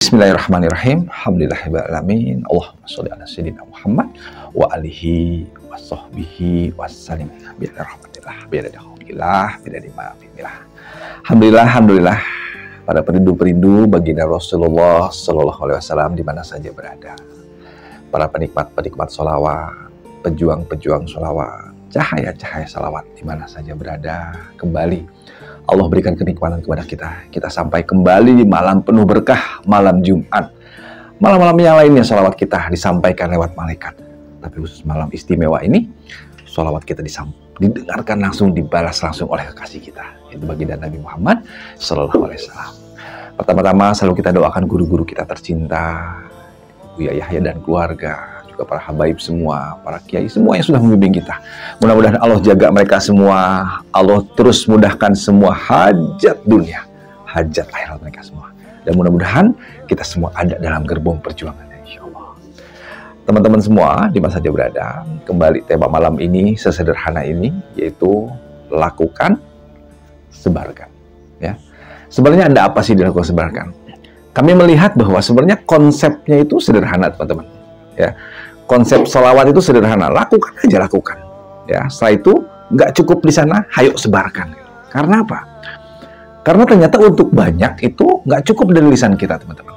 Bismillahirrahmanirrahim. Alhamdulillahirrahmanirrahim. Allahumma sholli ala sayyidina Muhammad wa alihi wa sahbihi wassalim. Bismillahirrahmanirrahim. Alhamdulillah. Para perindu-perindu baginda Rasulullah Sallallahu Alaihi Wasallam di mana saja berada. Para penikmat-penikmat sholawat, pejuang-pejuang sholawat, cahaya-cahaya sholawat di mana saja berada. Kembali Allah berikan kenikmatan kepada kita. Kita sampai kembali di malam penuh berkah, malam Jumat. Malam-malam yang lainnya sholawat kita disampaikan lewat malaikat. Tapi khusus malam istimewa ini, sholawat kita didengarkan langsung, dibalas langsung oleh kekasih kita. Itu baginda Nabi Muhammad Sallallahu Alaihi Wasallam. Pertama-tama selalu kita doakan guru-guru kita tercinta, Buya Yahya dan keluarga, juga para habaib semua, para kiai semua yang sudah membimbing kita. Mudah-mudahan Allah jaga mereka semua. Allah terus mudahkan semua hajat dunia, hajat akhirat mereka semua. Dan mudah-mudahan kita semua ada dalam gerbong perjuangannya, insya Allah. Teman-teman semua, di mana saja berada, kembali tema malam ini sesederhana ini, yaitu lakukan, sebarkan. Ya, sebenarnya ada apa sih dilakukan, sebarkan? Kami melihat bahwa sebenarnya konsepnya itu sederhana, teman-teman. Ya, konsep sholawat itu sederhana, lakukan aja, lakukan. Ya, setelah itu nggak cukup di sana, hayo sebarkan. Karena apa? Karena ternyata untuk banyak itu nggak cukup dari lisan kita, teman-teman.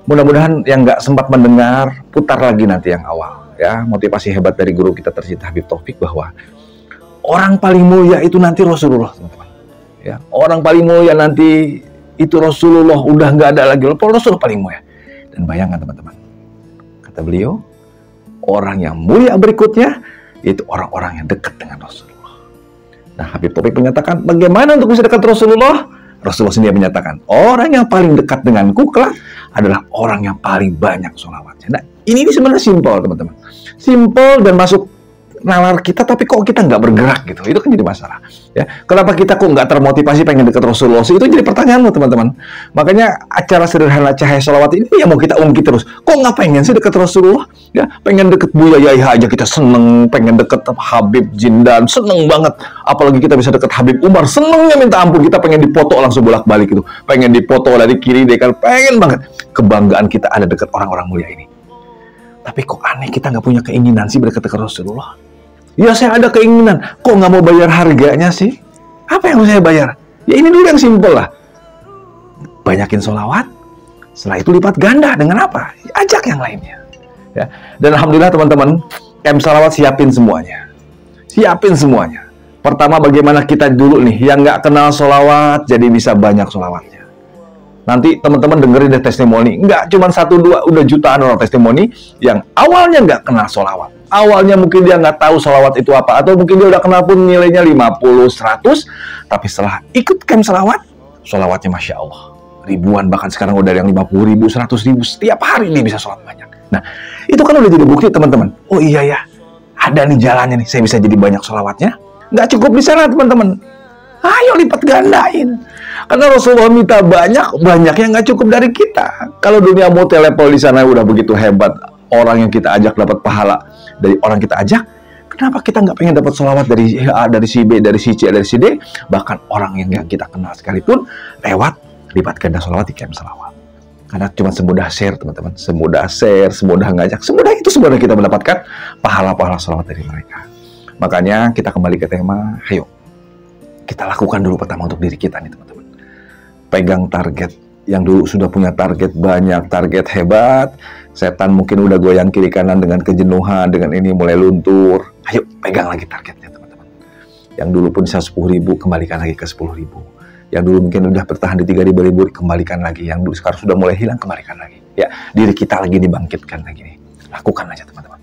Mudah-mudahan yang nggak sempat mendengar, putar lagi nanti yang awal. Ya, motivasi hebat dari guru kita tercinta Habib Taufik bahwa orang paling mulia itu nanti Rasulullah, teman-teman. Ya, orang paling mulia nanti itu Rasulullah, udah nggak ada lagi. Rasul paling mulia. Dan bayangkan, teman-teman, kata beliau, orang yang mulia berikutnya yaitu orang-orang yang dekat dengan Rasulullah. Nah, Habib Taufik menyatakan, bagaimana untuk bisa dekat Rasulullah? Rasulullah sendiri menyatakan, orang yang paling dekat denganku kelak adalah orang yang paling banyak sholawatnya. Nah, ini sebenarnya simpel, teman-teman. Simpel dan masuk nalar kita, tapi kok kita nggak bergerak gitu. Itu kan jadi masalah. Ya, kenapa kita kok nggak termotivasi pengen dekat Rasulullah? Itu jadi pertanyaan loh, teman-teman. Makanya acara sederhana cahaya sholawat ini yang mau kita ungkit terus. Kok nggak pengen sih dekat Rasulullah? Ya, pengen deket Buya Yahya aja kita seneng, pengen deket Habib Jindan, seneng banget. Apalagi kita bisa deket Habib Umar, senengnya minta ampun. Kita pengen dipoto langsung bolak-balik gitu. Pengen dipoto dari kiri, dari kanan, pengen banget. Kebanggaan kita ada deket orang-orang mulia ini. Tapi kok aneh kita nggak punya keinginan sih berdekat-dekat Rasulullah? Ya, saya ada keinginan. Kok nggak mau bayar harganya sih? Apa yang harus saya bayar? Ya ini dulu yang simpel lah. Banyakin sholawat, setelah itu lipat ganda dengan apa? Ajak yang lainnya. Ya. Dan alhamdulillah teman-teman, camp sholawat siapin semuanya. Siapin semuanya. Pertama, bagaimana kita dulu nih, yang nggak kenal sholawat, jadi bisa banyak sholawatnya. Nanti teman-teman dengerin deh testimoni. Nggak cuma 1-2, udah jutaan orang testimoni yang awalnya nggak kenal sholawat. Awalnya mungkin dia nggak tahu sholawat itu apa, atau mungkin dia udah kenal pun nilainya 50, 100, tapi setelah ikut camp sholawat, sholawatnya Masya Allah. Ribuan, bahkan sekarang udah yang 50.000, 100.000, setiap hari dia bisa sholat banyak. Nah, itu kan udah jadi bukti, teman-teman. Oh iya ya, ada nih jalannya nih, saya bisa jadi banyak sholawatnya. Nggak cukup di sana, teman-teman. Ayo lipat gandain. Karena Rasulullah minta banyak yang nggak cukup dari kita. Kalau dunia multi-level di sana udah begitu hebat, orang yang kita ajak dapat pahala dari orang kita ajak, kenapa kita nggak pengen dapat sholawat dari A, dari si B, dari si C, dari si D, bahkan orang yang kita kenal sekalipun lewat lipat ganda sholawat di camp sholawat. Karena cuma semudah share, teman-teman, semudah share, semudah ngajak, semudah itu semudah kita mendapatkan pahala-pahala sholawat dari mereka. Makanya kita kembali ke tema, ayo kita lakukan dulu pertama untuk diri kita nih, teman-teman. Pegang target. Yang dulu sudah punya target banyak, target hebat, setan mungkin udah goyang kiri kanan dengan kejenuhan, dengan ini mulai luntur. Ayo pegang lagi targetnya, teman-teman. Yang dulu pun bisa 10.000, kembalikan lagi ke 10.000. Yang dulu mungkin udah bertahan di 3.000, kembalikan lagi. Yang dulu sekarang sudah mulai hilang, kembalikan lagi. Ya, diri kita lagi dibangkitkan lagi nih. Lakukan aja, teman-teman.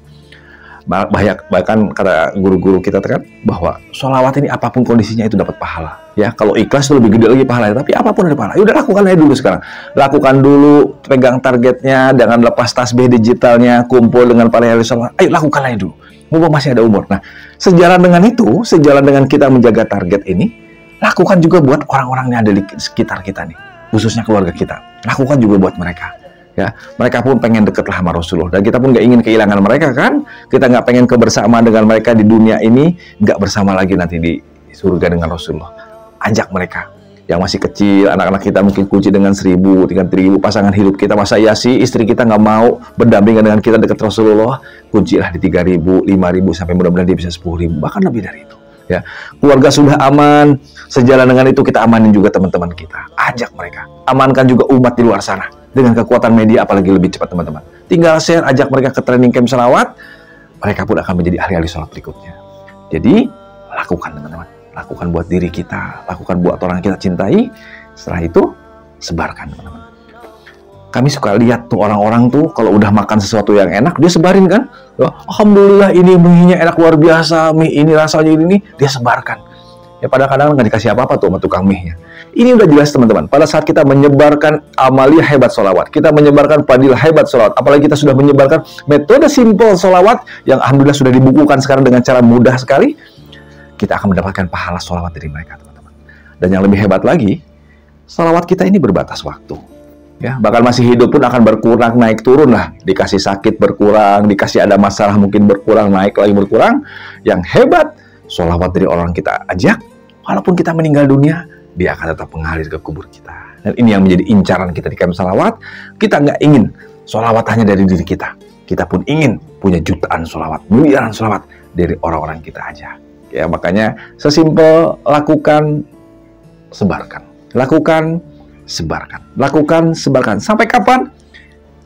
Bahkan kata guru-guru kita kan bahwa sholawat ini apapun kondisinya itu dapat pahala. Ya, kalau ikhlas itu lebih gede lagi pahalanya. Tapi apapun ada pahala. Udah lakukan aja dulu sekarang. Lakukan dulu, pegang targetnya, jangan lepas tasbih digitalnya, kumpul dengan para ahli sholat. Ayo lakukan aja dulu. Mumpung masih ada umur. Nah, sejalan dengan itu, sejalan dengan kita menjaga target ini, lakukan juga buat orang-orang yang ada di sekitar kita nih, khususnya keluarga kita. Lakukan juga buat mereka. Ya, mereka pun pengen deket lah sama Rasulullah, dan kita pun nggak ingin kehilangan mereka kan. Kita nggak pengen kebersamaan dengan mereka di dunia ini, nggak bersama lagi nanti di surga dengan Rasulullah. Ajak mereka, Yang masih kecil, anak-anak kita mungkin kunci dengan 1.000, dengan 3.000. Pasangan hidup kita, masa iya sih istri kita nggak mau berdampingan dengan kita dekat Rasulullah? Kuncilah di 3.000, 5.000, sampai mudah-mudahan dia bisa 10.000, bahkan lebih dari itu. Ya, keluarga sudah aman, sejalan dengan itu kita amanin juga teman-teman kita. Ajak mereka, amankan juga umat di luar sana. Dengan kekuatan media apalagi lebih cepat teman-teman. Tinggal share, ajak mereka ke training camp selawat, mereka pun akan menjadi ahli-ahli sholat berikutnya. Jadi, lakukan teman-teman. Lakukan buat diri kita, lakukan buat orang kita cintai. Setelah itu, sebarkan teman-teman. Kami suka lihat tuh orang-orang tuh kalau udah makan sesuatu yang enak, dia sebarin kan. Alhamdulillah ini mie-nya enak luar biasa, mie ini rasanya ini, dia sebarkan. Ya padahal kadang nggak dikasih apa-apa tuh sama tukang mie-nya. Ini udah jelas teman-teman, pada saat kita menyebarkan amalia hebat sholawat, kita menyebarkan fadilah hebat sholawat, apalagi kita sudah menyebarkan metode simple sholawat yang alhamdulillah sudah dibukukan sekarang dengan cara mudah sekali, kita akan mendapatkan pahala sholawat dari mereka teman-teman. Dan yang lebih hebat lagi, sholawat kita ini berbatas waktu. Ya, bahkan masih hidup pun akan berkurang, naik turun lah. Dikasih sakit berkurang, dikasih ada masalah mungkin berkurang, naik lagi berkurang. Yang hebat, sholawat dari orang kita ajak, walaupun kita meninggal dunia, dia akan tetap mengalir ke kubur kita. Dan ini yang menjadi incaran kita di camp salawat. Kita nggak ingin sholawat hanya dari diri kita. Kita pun ingin punya jutaan sholawat, miliaran sholawat dari orang-orang kita aja. Ya, makanya sesimpel lakukan, sebarkan. Lakukan, sebarkan. Lakukan, sebarkan. Sampai kapan?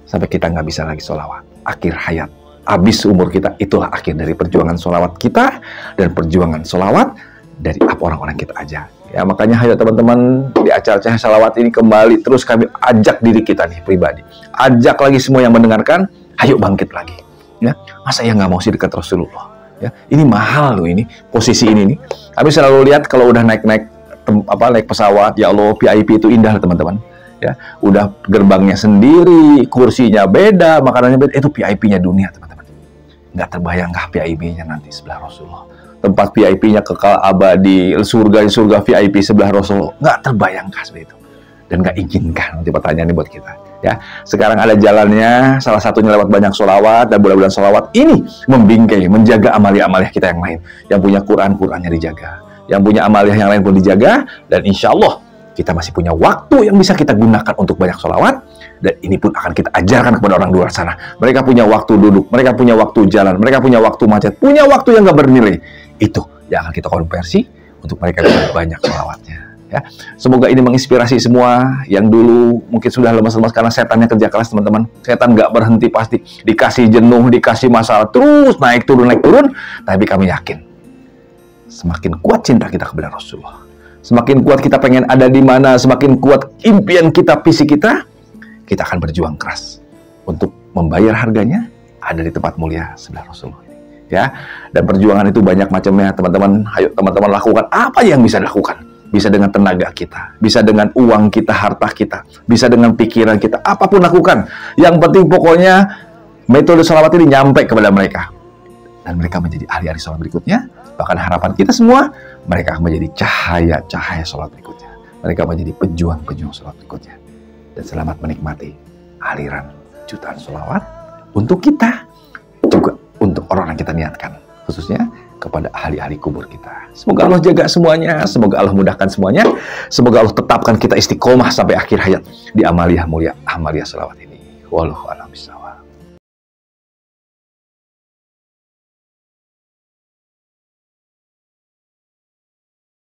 Sampai kita nggak bisa lagi sholawat. Akhir hayat. Habis umur kita. Itulah akhir dari perjuangan sholawat kita. Dan perjuangan sholawat dari orang-orang kita aja. Ya, makanya ayo teman-teman di acara Cahaya Sholawat ini kembali terus kami ajak diri kita nih pribadi. Ajak lagi semua yang mendengarkan. Ayo bangkit lagi. Ya, masa ya nggak mau sih dekat Rasulullah? Ya, ini mahal loh ini. Posisi ini nih. Kami selalu lihat kalau udah naik pesawat, ya Allah, VIP itu indah teman-teman. Ya, udah gerbangnya sendiri, kursinya beda, makanannya beda, itu VIP-nya dunia teman-teman. Nggak terbayangkah VIP-nya nanti sebelah Rasulullah? Tempat VIP-nya kekal abadi, surga VIP sebelah Rasulullah. Nggak terbayangkah seperti itu. Dan nggak inginkan, nanti pertanyaan ini buat kita. Ya, sekarang ada jalannya, salah satunya lewat banyak sholawat, dan bulan-bulan sholawat ini membingkai, menjaga amalia-amalia kita yang lain. Yang punya Quran-Qurannya dijaga. Yang punya amaliah yang lain pun dijaga, dan insya Allah kita masih punya waktu yang bisa kita gunakan untuk banyak sholawat, dan ini pun akan kita ajarkan kepada orang di luar sana. Mereka punya waktu duduk, mereka punya waktu jalan, mereka punya waktu macet, punya waktu yang gak bernilai. Itu yang akan kita konversi untuk mereka bisa banyak sholawatnya. Ya, semoga ini menginspirasi semua yang dulu mungkin sudah lemas-lemas karena setannya kerja keras teman-teman. Setan gak berhenti pasti, dikasih jenuh, dikasih masalah, terus naik turun, tapi kami yakin semakin kuat cinta kita kepada Rasulullah, semakin kuat kita pengen ada di mana, semakin kuat impian kita, visi kita, kita akan berjuang keras untuk membayar harganya ada di tempat mulia sebelah Rasulullah ini. Ya, dan perjuangan itu banyak macamnya teman-teman. Ayo teman-teman lakukan apa yang bisa dilakukan. Bisa dengan tenaga kita, bisa dengan uang kita, harta kita, bisa dengan pikiran kita, apapun lakukan. Yang penting pokoknya metode sholawat ini nyampe kepada mereka. Dan mereka menjadi ahli-ahli sholat berikutnya. Bahkan harapan kita semua, mereka akan menjadi cahaya-cahaya sholat berikutnya. Mereka menjadi pejuang-pejuang sholat berikutnya. Dan selamat menikmati aliran jutaan sholawat untuk kita, juga untuk orang yang kita niatkan. Khususnya kepada ahli-ahli kubur kita. Semoga Allah jaga semuanya, semoga Allah mudahkan semuanya, semoga Allah tetapkan kita istiqomah sampai akhir hayat di amaliah mulia, amaliah sholawat ini. Wallahu a'lam bishawab.